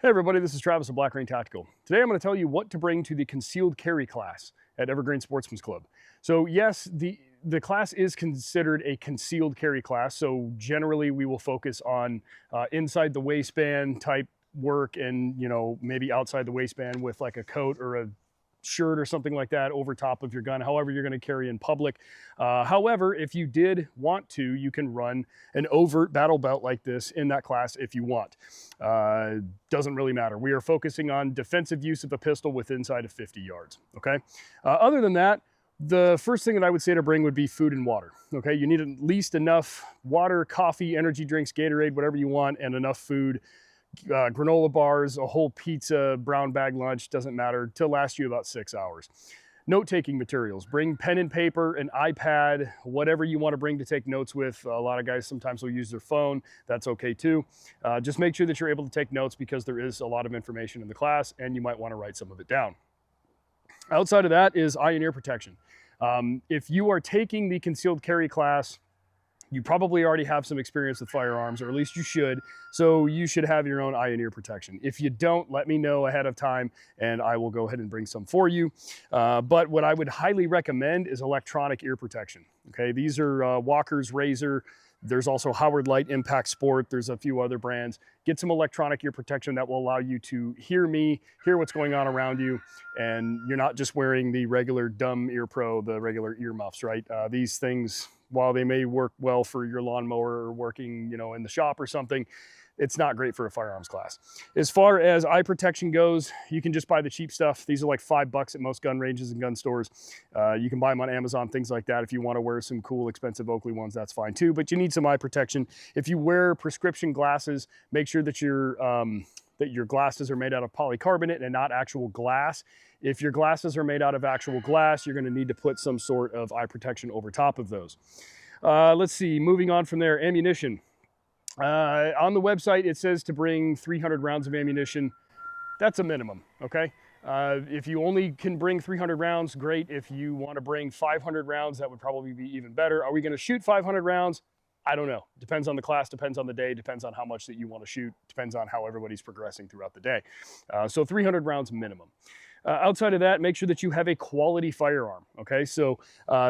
Hey everybody, this is Travis of Black Rain Tactical. Today I'm going to tell you what to bring to the concealed carry class at Evergreen Sportsman's Club. So yes, the class is considered a concealed carry class, so generally we will focus on inside the waistband type work and maybe outside the waistband with like a coat or a shirt or something like that over top of your gun, however you're going to carry in public. However, if you did want to, you can run an overt battle belt like this in that class if you want. Doesn't really matter. We are focusing on defensive use of a pistol with inside of 50 yards, okay? Other than that, the first thing that I would say to bring would be food and water, okay? You need at least enough water, coffee, energy drinks, Gatorade, whatever you want, and enough food. Granola bars, a whole pizza, brown bag lunch, doesn't matter, to last you about 6 hours. Note-taking materials, bring pen and paper, an iPad, whatever you want to bring to take notes with. A lot of guys sometimes will use their phone, that's okay too. Just make sure that you're able to take notes because there is a lot of information in the class and you might want to write some of it down. Outside of that is eye and ear protection. If you are taking the concealed carry class, you probably already have some experience with firearms, or at least you should, so you should have your own eye and ear protection. If you don't, let me know ahead of time and I will go ahead and bring some for you. But what I would highly recommend is electronic ear protection. Okay, these are Walker's Razor. There's also Howard Light, Impact Sport. There's a few other brands. Get some electronic ear protection that will allow you to hear me, hear what's going on around you, and you're not just wearing the regular dumb ear pro, the regular earmuffs, right? These things, while they may work well for your lawnmower or working, in the shop or something, it's not great for a firearms class. As far as eye protection goes, you can just buy the cheap stuff. These are like $5 at most gun ranges and gun stores. You can buy them on Amazon, things like that. If you want to wear some cool, expensive Oakley ones, that's fine too, but you need some eye protection. If you wear prescription glasses, make sure that your glasses are made out of polycarbonate and not actual glass. If your glasses are made out of actual glass, you're going to need to put some sort of eye protection over top of those. Let's see, moving on from there, ammunition. On the website, it says to bring 300 rounds of ammunition. That's a minimum, okay? If you only can bring 300 rounds, great. If you want to bring 500 rounds, that would probably be even better. Are we going to shoot 500 rounds? I don't know. Depends on the class, depends on the day, depends on how much that you want to shoot, depends on how everybody's progressing throughout the day. So 300 rounds minimum. Outside of that, make sure that you have a quality firearm, okay? So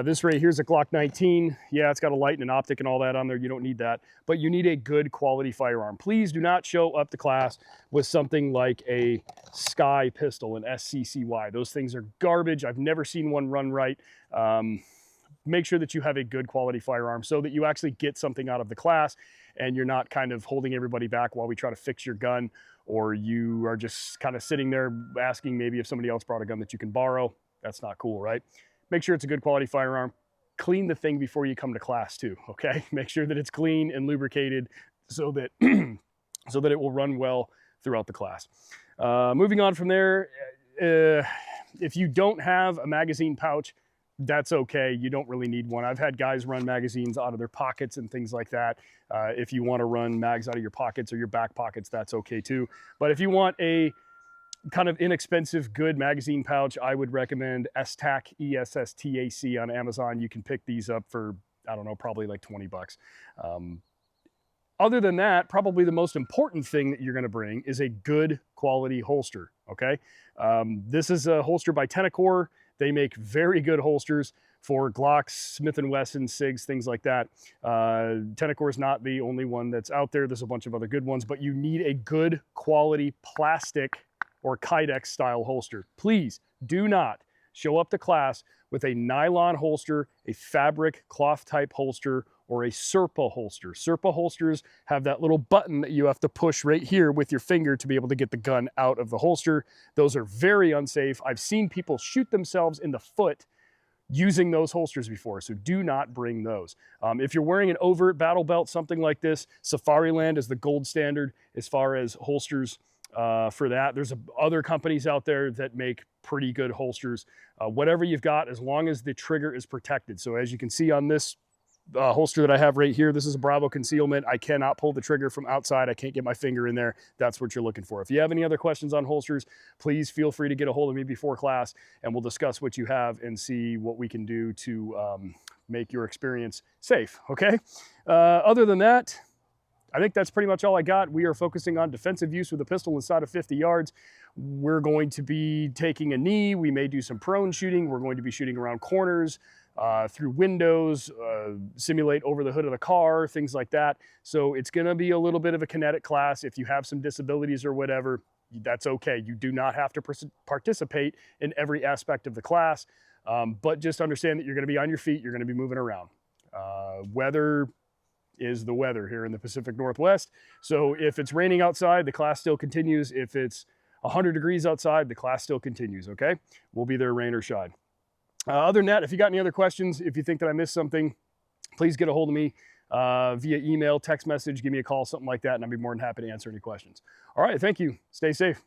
this right here is a Glock 19. Yeah, it's got a light and an optic and all that on there. You don't need that, but you need a good quality firearm. Please do not show up to class with something like a Sky pistol, an SCCY. Those things are garbage. I've never seen one run right. Make sure that you have a good quality firearm so that you actually get something out of the class and you're not kind of holding everybody back while we try to fix your gun, or you are just kind of sitting there asking maybe if somebody else brought a gun that you can borrow. That's not cool, right? Make sure it's a good quality firearm. Clean the thing before you come to class too, okay? Make sure that it's clean and lubricated so that, so that it will run well throughout the class. Moving on from there, if you don't have a magazine pouch, that's okay. You don't really need one. I've had guys run magazines out of their pockets and things like that. If you want to run mags out of your pockets or your back pockets, that's okay too. But if you want a kind of inexpensive, good magazine pouch, I would recommend ESTAC, ESSTAC on Amazon. You can pick these up for, I don't know, probably like 20 bucks. Other than that, probably the most important thing that you're going to bring is a good quality holster, okay? This is a holster by Tenacor. They make very good holsters for Glocks, Smith & Wesson, SIGs, things like that. Tenacor is not the only one that's out there. There's a bunch of other good ones, but you need a good quality plastic or Kydex style holster. Please do not show up to class with a nylon holster, a fabric cloth type holster, or a Serpa holster. Serpa holsters have that little button that you have to push right here with your finger to be able to get the gun out of the holster. Those are very unsafe. I've seen people shoot themselves in the foot using those holsters before, so do not bring those. If you're wearing an overt battle belt, something like this, Safariland is the gold standard as far as holsters for that. There's other companies out there that make pretty good holsters. Whatever you've got, as long as the trigger is protected. So as you can see on this holster that I have right here, this is a Bravo concealment. I cannot pull the trigger from outside. I can't get my finger in there. That's what you're looking for. If you have any other questions on holsters, please feel free to get a hold of me before class and we'll discuss what you have and see what we can do to make your experience safe, okay? Other than that, I think that's pretty much all I got. We are focusing on defensive use with a pistol inside of 50 yards. We're going to be taking a knee. We may do some prone shooting. We're going to be shooting around corners, through windows, simulate over the hood of the car, things like that. So it's going to be a little bit of a kinetic class. If you have some disabilities or whatever, that's okay. You do not have to participate in every aspect of the class, but just understand that you're going to be on your feet. You're going to be moving around. Weather is the weather here in the Pacific Northwest. So if it's raining outside, the class still continues. If it's 100 degrees outside, the class still continues, okay? We'll be there rain or shine. Other than that, if you got any other questions, if you think that I missed something, please get a hold of me via email, text message, give me a call, something like that, and I'd be more than happy to answer any questions. All right, thank you. Stay safe.